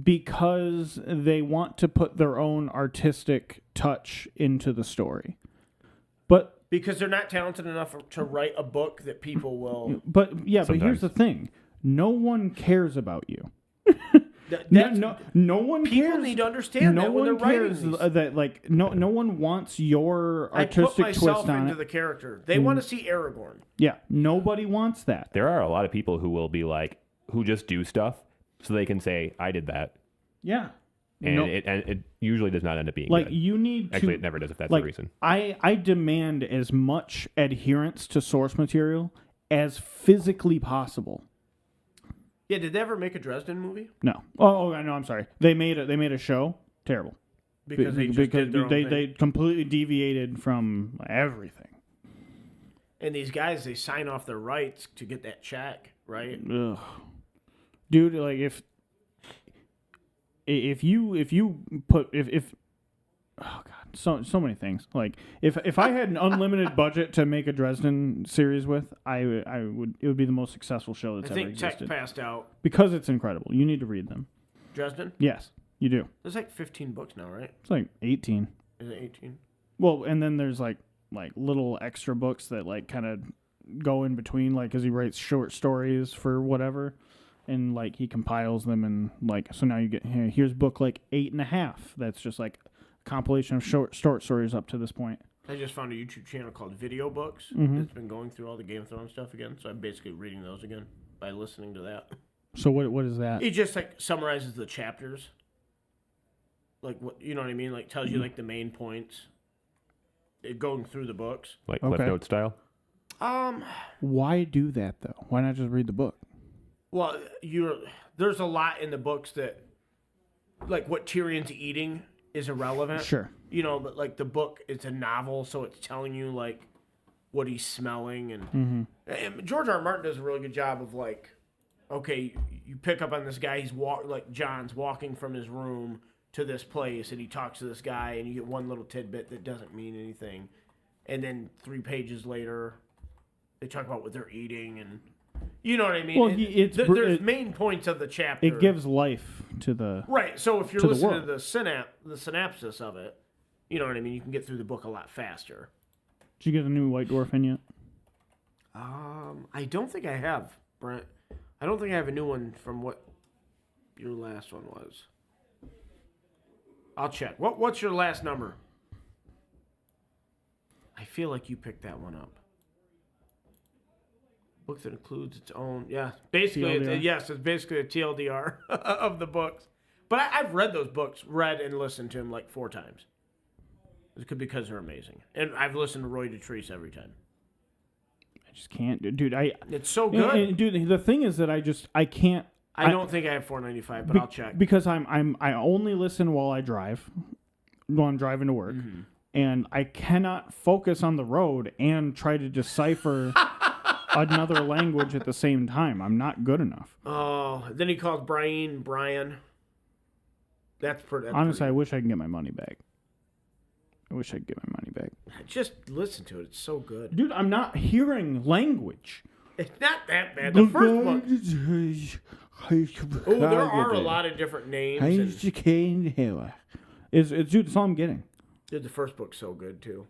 because they want to put their own artistic touch into the story, but because they're not talented enough to write a book that people will. But here's the thing: no one cares about you. No one cares. People need to understand that when they're writing these. That like no one wants your artistic I put twist myself on into it. the character. They want to see Aragorn. Yeah, nobody wants that. There are a lot of people who will be like, who just do stuff so they can say, I did that. Yeah. And it usually does not end up being like good. you need Actually, to, it never does if that's like, the reason. I demand as much adherence to source material as physically possible. Yeah, did they ever make a Dresden movie? No. Oh, no, I'm sorry. They made a show. Terrible. Because they just did their own thing. They completely deviated from everything. And these guys, they sign off their rights to get that check, right? Ugh. Dude, like if you put oh god, so many things. Like if I had an unlimited budget to make a Dresden series with, it would be the most successful show that's ever existed. I think Tech passed out. Because it's incredible. You need to read them. Dresden? Yes, you do. There's like 15 books now, right? It's like 18. Is it 18? Well, and then there's like little extra books that like kind of go in between, like because he writes short stories for whatever, and like he compiles them, and like so now you get here's book like 8.5. That's just like compilation of short stories up to this point. I just found a YouTube channel called Video Books. It's been going through all the Game of Thrones stuff again, so I'm basically reading those again by listening to that. So what is that? It just like summarizes the chapters. Like what you know what I mean? Like tells you like the main points. Going through the books. Like Cliff Note style? Why do that though? Why not just read the book? Well, there's a lot in the books that like what Tyrion's eating is irrelevant. Sure. You know, but like the book, it's a novel, so it's telling you like what he's smelling, and George R. R. Martin does a really good job of like, okay, you pick up on this guy. He's like John's walking from his room to this place, and he talks to this guy, and you get one little tidbit that doesn't mean anything, and then 3 pages later, they talk about what they're eating, and you know what I mean. Well, there's main points of the chapter. It gives life to the right. So if you're listening to the synopsis of it, you know what I mean. You can get through the book a lot faster. Did you get a new White Dwarf in yet? I don't think I have, Brent. I don't think I have a new one from what your last one was. I'll check. What's your last number? I feel like you picked that one up. Book that includes its own, basically, it's basically a TLDR of the books. But I've read those books, read and listened to them like 4 times. It could be because they're amazing, and I've listened to Roy Dotrice every time. I just can't, dude. It's so good, and dude. The thing is that I can't. I don't think I have $4.95, but I'll check because I only listen while I drive, while I'm driving to work, and I cannot focus on the road and try to decipher another language at the same time. I'm not good enough. Oh, then he calls Brian. That's honestly, I wish I could get my money back. Just listen to it. It's so good. Dude, I'm not hearing language. It's not that bad. The first book. Oh, there are a lot of different names. Dude, that's all I'm getting. Dude, the first book's so good, too.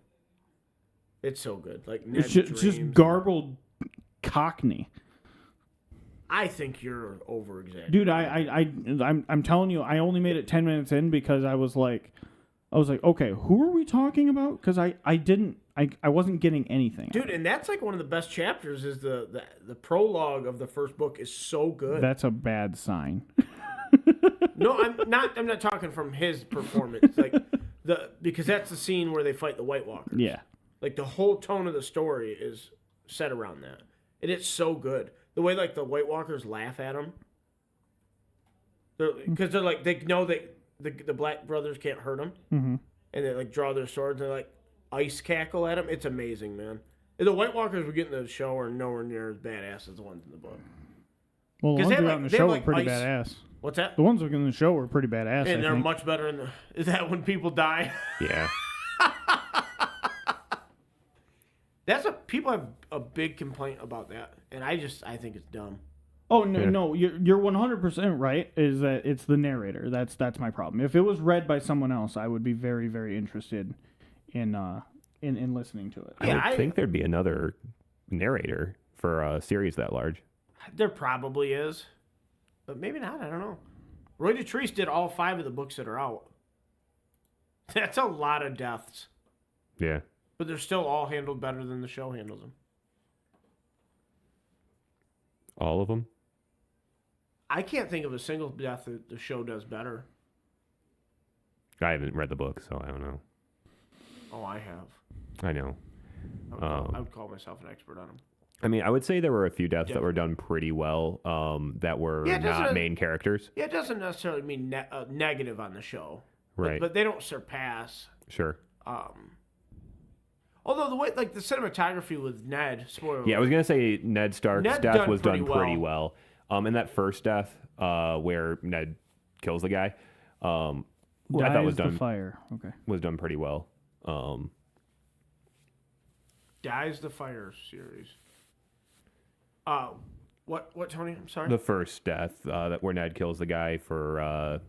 It's so good. Like It's just garbled Cockney. I think you're over-exaggerating. Dude, I'm telling you, I only made it 10 minutes in because I was like, okay, who are we talking about? Because I wasn't getting anything. Dude, and that's like one of the best chapters is the prologue of the first book is so good. That's a bad sign. No, I'm not talking from his performance. Like because that's the scene where they fight the White Walkers. Yeah. Like the whole tone of the story is set around that. And it's so good. The way like the White Walkers laugh at him. Because they're like, they know that the Black brothers can't hurt them. Mm-hmm. And they like draw their swords and they like ice cackle at him. It's amazing, man. And the White Walkers we get in the show are nowhere near as badass as the ones in the book. Well, the ones we got in the show were pretty badass. What's that? The ones we got in the show were pretty badass. And they're much better in the... Is that when people die? Yeah. People have a big complaint about that. And I think it's dumb. Oh no, you're 100% right. Is that it's the narrator? That's my problem. If it was read by someone else, I would be very, very interested in listening to it. I think there'd be another narrator for a series that large. There probably is, but maybe not. I don't know. Roy Dotrice did all 5 of the books that are out. That's a lot of deaths. Yeah, but they're still all handled better than the show handles them. All of them. I can't think of a single death that the show does better. I haven't read the book, so I don't know. Oh, I have. I know. I would call myself an expert on them. I mean, I would say there were a few deaths that were done pretty well that were not main characters. Yeah, it doesn't necessarily mean negative on the show. Right. But they don't surpass. Sure. Although the way, like the cinematography with Ned, spoiler. Yeah, I was gonna say Ned Stark's death was done pretty well. In that first death, where Ned kills the guy, I thought was done. Fire. Okay. Was done pretty well. Dies the Fire series. What, Tony? I'm sorry. The first death, where Ned kills the guy for.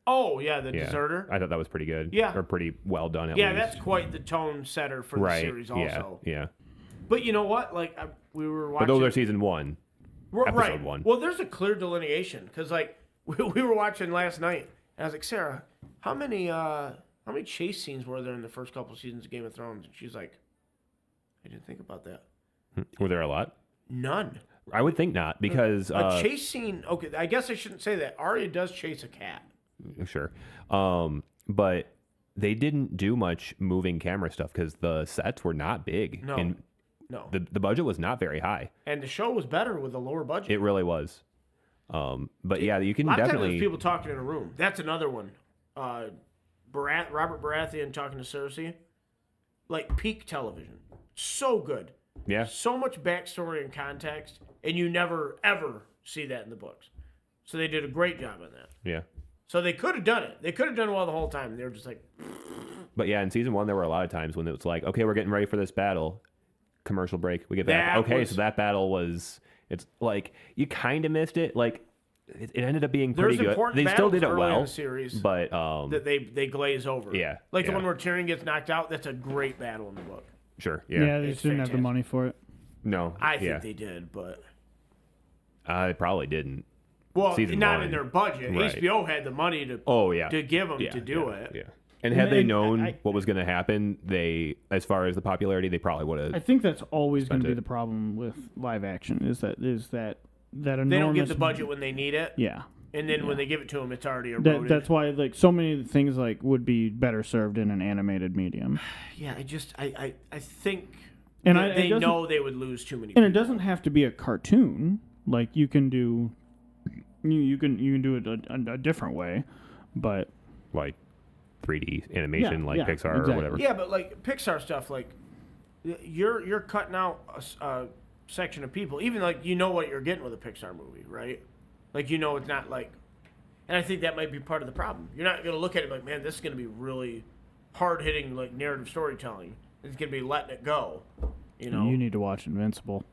The deserter. I thought that was pretty good. Yeah. Or pretty well done. At least. That's quite the tone setter for the series also. Yeah. But you know what? Like, we were watching... But those are season 1. Episode 1. Well, there's a clear delineation. Because, like, we were watching last night. And I was like, Sarah, how many How many chase scenes were there in the first couple of seasons of Game of Thrones? And she's like, I didn't think about that. Were there a lot? None. I would think not, because a chase scene. Okay, I guess I shouldn't say that. Arya does chase a cat. Sure, but they didn't do much moving camera stuff because the sets were not big. No. The budget was not very high, and the show was better with a lower budget. It really was. But yeah, you can a lot definitely. Of times there's people talking in a room. That's another one. Robert Baratheon talking to Cersei, like peak television. So good. Yeah. So much backstory and context, and you never ever see that in the books. So they did a great job on that. Yeah. So they could have done it. They could have done it well the whole time. They were just like. But yeah, in season 1, there were a lot of times when it was like, okay, we're getting ready for this battle. Commercial break. We get back. So that battle was. It's like you kind of missed it. Like it ended up being pretty good. They still did it well. In the series, but that they glaze over. Yeah. Like the one where Tyrion gets knocked out. That's a great battle in the book. Sure. Yeah. Yeah, they just didn't have the money for it. No. I think they did, but I probably didn't. Well, not in their budget. Right. HBO had the money to give them to do it. Yeah. And had they known what was going to happen, as far as the popularity, they probably would have. I think that's always going to be the problem with live action is that enormous. They don't get the budget when they need it. Yeah. And then when they give it to them, it's already eroded. That's why like so many things like would be better served in an animated medium. Yeah, I think and they know they would lose too many people. And it doesn't have to be a cartoon. Like you can do you can do it a different way, but like 3D animation Pixar or whatever. Yeah, but like Pixar stuff, like you're cutting out a section of people. Even like you know what you're getting with a Pixar movie, right? Like you know it's not like, and I think that might be part of the problem. You're not gonna look at it like, man, this is gonna be really hard hitting like narrative storytelling. It's gonna be letting it go. You know, you need to watch Invincible.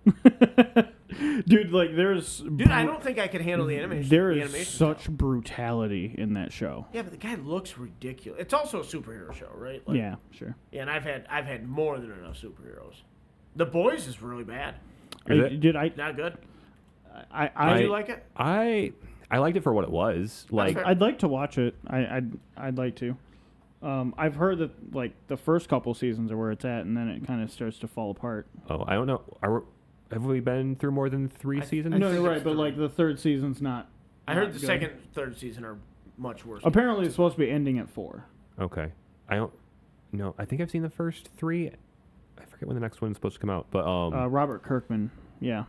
Dude, like I don't think I could handle the animation. There is such brutality in that show. Yeah, but the guy looks ridiculous. It's also a superhero show, right? Like, yeah, sure. Yeah, and I've had more than enough superheroes. The Boys is really bad. Not good. Did you like it? I liked it for what it was. Like I'd like to watch it. I'd like to. I've heard that like the first couple seasons are where it's at, and then it kind of starts to fall apart. Oh, I don't know. Have we been through more than 3 seasons? No, you're right, but like the third season's not. I heard the second, third season are much worse. Apparently, it's supposed to be ending at 4. Okay, I don't. No, I think I've seen the first 3. I forget when the next one's supposed to come out, but Robert Kirkman, yeah.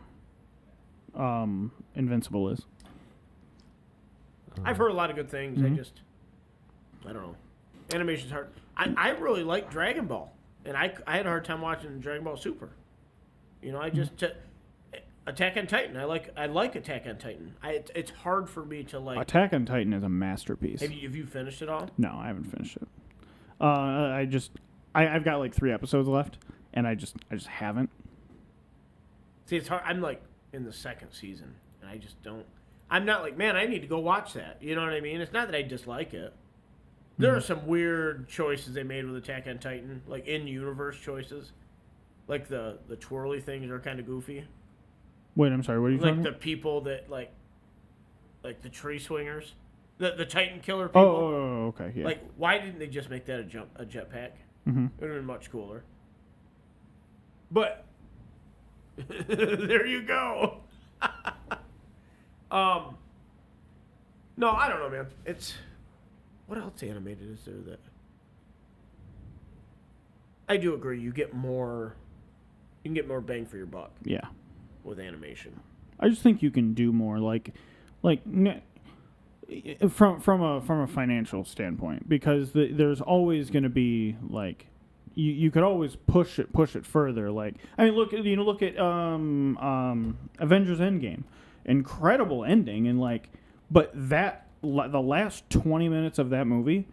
Invincible is. I've heard a lot of good things. Mm-hmm. I don't know. Animation's hard. I really like Dragon Ball, and I had a hard time watching Dragon Ball Super. You know, Attack on Titan. I like Attack on Titan. It's hard for me to like. Attack on Titan is a masterpiece. Have you finished it all? No, I haven't finished it. I've got like 3 episodes left, and I just haven't. See, it's hard. I'm like in the second season, and I just don't. I'm not like, man, I need to go watch that. You know what I mean? It's not that I dislike it. There are some weird choices they made with Attack on Titan, like in-universe choices. Like the twirly things are kind of goofy. Wait, I'm sorry. What are you talking about? Like the people that like the tree swingers, the Titan killer people. Oh, okay, yeah. Like, why didn't they just make that a jetpack? Mm-hmm. It would have been much cooler. But there you go. No, I don't know, man. It's what else animated is there that I do agree. You can get more bang for your buck. Yeah. With animation, I just think you can do more, from a financial standpoint, because there's always going to be like you could always push it further. Like I mean, look at Avengers Endgame, incredible ending, and but the last 20 minutes of that movie.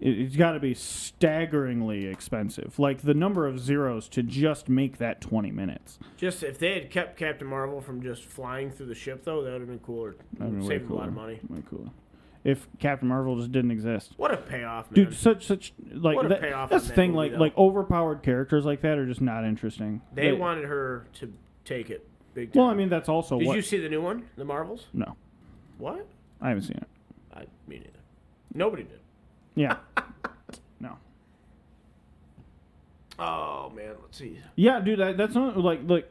It's got to be staggeringly expensive. Like the number of zeros to just make that 20 minutes. Just if they had kept Captain Marvel from just flying through the ship, though, that would have been cooler. Saved a lot of money. Way cooler. If Captain Marvel just didn't exist. What a payoff, man! Dude, such like what a payoff. That's the thing. Movie, like overpowered characters like that are just not interesting. They wanted her to take it big time. Well, I mean that's also. Did you see the new one, the Marvels? No. What? I haven't seen it. Me neither. Nobody did. Yeah. No. Oh man, let's see. Yeah, dude, that's not the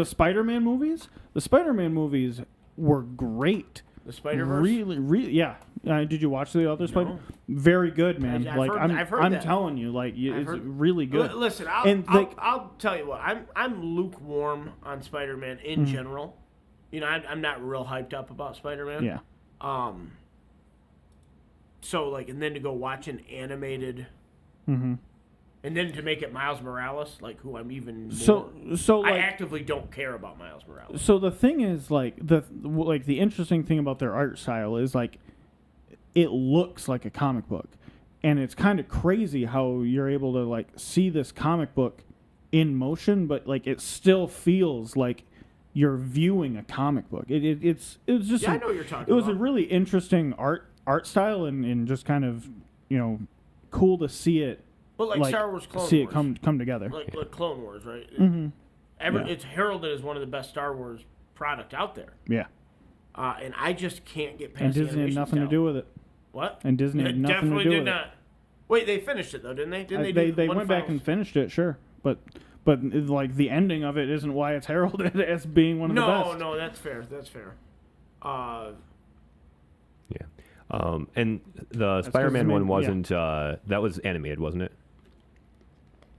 Spider-Man movies. The Spider-Man movies were great. The Spider-Verse? Really, yeah. Did you watch the other Spider? Very good, man. I've heard I'm that. telling you, it's really good. Listen, I'll tell you what. I'm lukewarm on Spider-Man in general. You know, I'm not real hyped up about Spider-Man. Yeah. So and then to go watch an animated. Mm-hmm. And then to make it Miles Morales, who I'm even more... So I actively don't care about Miles Morales. So the thing is, the interesting thing about their art style is, it looks like a comic book. And it's kind of crazy how you're able to, see this comic book in motion, but, it still feels like you're viewing a comic book. It's just... Yeah, I know what you're talking about. It was a really interesting art style and just kind of, cool to see it. But Star Wars Clone Wars. See it come together. Like Clone Wars, right? Mm-hmm. It's heralded as one of the best Star Wars product out there. Yeah. And I just can't get past And Disney had nothing to do with it. What? And Disney had nothing to do with it. Definitely did not. Wait, they finished it, though, didn't they? They went back and finished it, sure. But the ending of it isn't why it's heralded as being one of the best. No, that's fair. That's fair. Yeah. And the Spider-Man one wasn't... that was animated, wasn't it?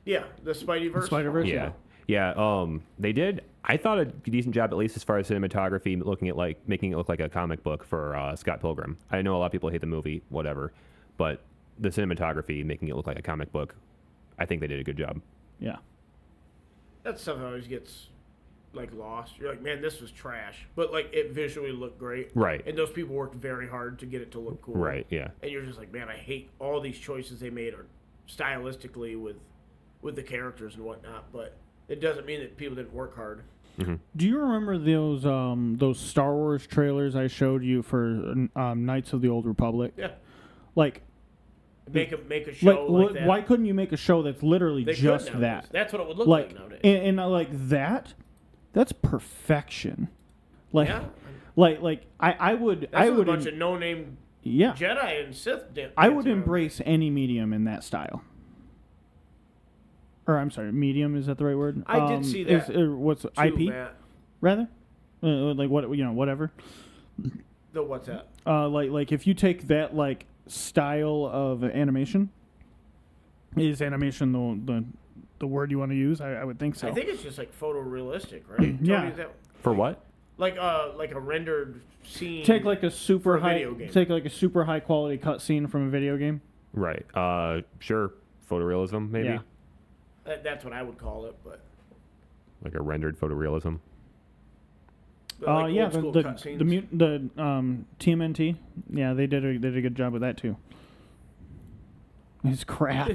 Yeah, the Spideyverse. Spider-Verse, yeah. Yeah, they did, I thought, a decent job, at least as far as cinematography, looking at, making it look like a comic book for Scott Pilgrim. I know a lot of people hate the movie, whatever, but the cinematography, making it look like a comic book, I think they did a good job. Yeah. That stuff always gets, lost. You're like, man, this was trash. But, it visually looked great. Right. And those people worked very hard to get it to look cool. Right, yeah. And you're just like, man, I hate all these choices they made stylistically with the characters and whatnot, but it doesn't mean that people didn't work hard. Mm-hmm. Do you remember those Star Wars trailers I showed you for Knights of the Old Republic? Yeah. Make a show like that. Why couldn't you make a show that's literally just that? That's what it would look like nowadays. And that's perfection. Yeah. I would a bunch of no-name Jedi and Sith. I would embrace any medium in that style. Or I'm sorry, medium, is that the right word? I did see that. What's too, IP? Matt. Rather? Whatever. The what's that? If you take that style of animation, is animation the word you want to use? I would think so. I think it's just photorealistic, right? Yeah. For what? Like a rendered scene. Take a super high video game. Take a super high quality cut scene from a video game. Right. Sure. Photorealism, maybe. Yeah. That's what I would call it, but like a rendered photorealism. Yeah, the TMNT. Yeah, they did a good job with that too. It's crap.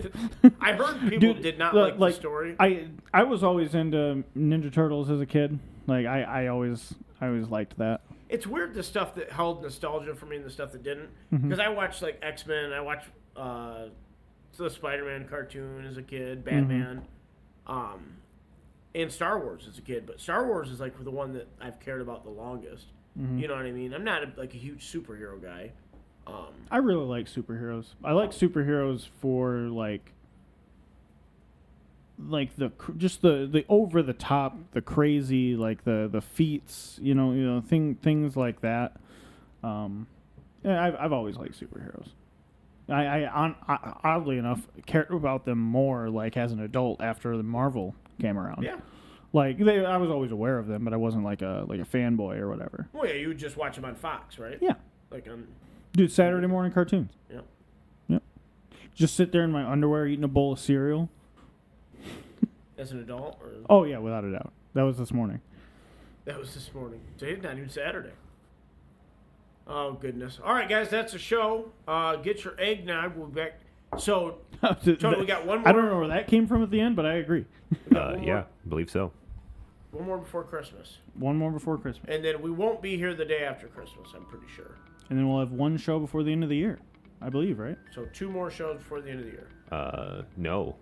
I heard people did not like the story. I was always into Ninja Turtles as a kid. I always liked that. It's weird the stuff that held nostalgia for me and the stuff that didn't. Because I watched X-Men, I watched the Spider-Man cartoon as a kid, Batman, and Star Wars as a kid. But Star Wars is the one that I've cared about the longest. You know what I mean? I'm not a huge superhero guy. I really like superheroes. I like superheroes for the over the top, the crazy, the feats, things like that. I've always liked superheroes. I oddly enough cared about them more as an adult after the Marvel came around. Yeah. I was always aware of them, but I wasn't like a fanboy or whatever. Well, yeah, you would just watch them on Fox, right? Yeah. On. Dude, Saturday morning cartoons. Yeah. Yep. Just sit there in my underwear eating a bowl of cereal. As an adult? Or? Oh, yeah, without a doubt. That was this morning. Today's not even Saturday. Oh, goodness. All right, guys, that's the show. Get your eggnog. We'll be back. So, Tony, we got one more. I don't know where that came from at the end, but I agree. Yeah, I believe so. One more before Christmas. One more before Christmas. And then we won't be here the day after Christmas, I'm pretty sure. And then we'll have one show before the end of the year, I believe, right? So 2 more shows before the end of the year. No.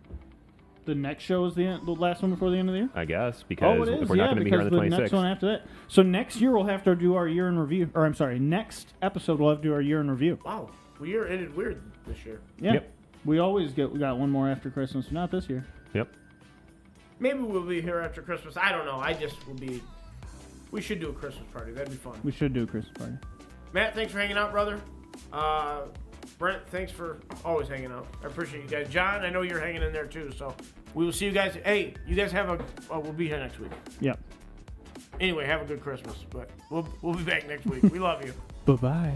The next show is the last one before the end of the year? I guess, because if we're not going to be here on the 26th. Next one after that. So next year we'll have to do our year in review. Or I'm sorry, next episode we'll have to do our year in review. Wow. We are ended weird this year. Yeah. Yep. We got one more after Christmas. Not this year. Yep. Maybe we'll be here after Christmas. I don't know. I just will be. We should do a Christmas party. That'd be fun. We should do a Christmas party. Matt, thanks for hanging out, brother. Brent, thanks for always hanging out. I appreciate you guys. John, I know you're hanging in there too. So we will see you guys. Hey, you guys have a. We'll be here next week. Yep. Anyway, have a good Christmas. But we'll be back next week. We love you. Bye-bye.